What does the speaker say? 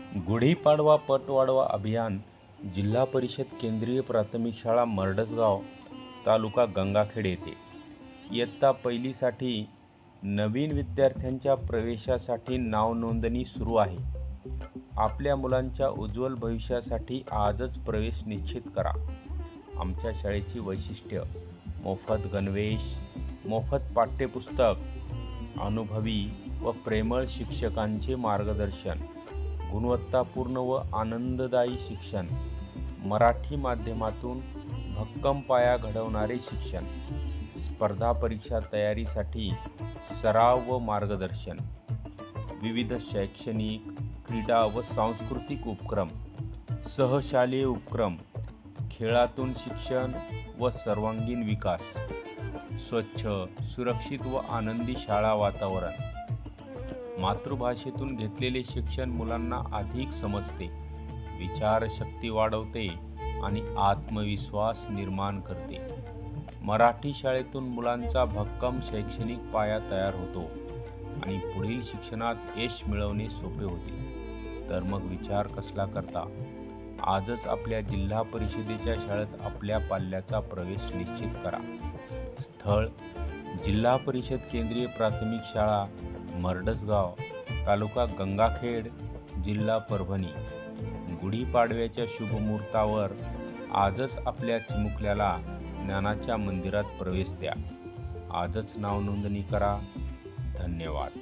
गुढीपाडवा पट वाढवा अभियान जिल्हा परिषद केंद्रीय प्राथमिक शाळा मरडसगाव तालुका गंगाखेड येथे इयत्ता पहिलीसाठी नवीन विद्यार्थ्यांच्या प्रवेशासाठी नाव नोंदणी सुरू आहे. आपल्या मुलांच्या उज्ज्वल भविष्यासाठी आजच प्रवेश निश्चित करा. आमच्या शाळेची वैशिष्ट्य: मोफत गणवेश, मोफत पाठ्यपुस्तक, अनुभवी व प्रेमळ शिक्षकांचे मार्गदर्शन, गुणवत्तापूर्ण व आनंददायी शिक्षण, मराठी माध्यमातून भक्कम पाया घडवणारे शिक्षण, स्पर्धा परीक्षा तयारीसाठी सराव व मार्गदर्शन, विविध शैक्षणिक, क्रीडा व सांस्कृतिक उपक्रम, सहशालेय उपक्रम, खेळातून शिक्षण व सर्वांगीण विकास, स्वच्छ, सुरक्षित व आनंदी शाळा वातावरण. मातृभाषेतून घेतलेले शिक्षण मुलांना अधिक समजते, विचारशक्ती वाढवते आणि आत्मविश्वास निर्माण करते. मराठी शाळेतून मुलांचा भक्कम शैक्षणिक पाया तयार होतो आणि पुढील शिक्षणात यश मिळवणे सोपे होते. तर मग विचार कसला करता? आजच आपल्या जिल्हा परिषदेच्या शाळेत आपल्या पाल्याचा प्रवेश निश्चित करा. स्थळ: जिल्हा परिषद केंद्रीय प्राथमिक शाळा मरडसगाव, तालुका गंगाखेड, जिल्हा परभणी. गुढीपाडव्याच्या शुभमुहूर्तावर आजच आपल्या चिमुकल्याला ज्ञानाच्या मंदिरात प्रवेश द्या. आजच नाव नोंदणी करा. धन्यवाद.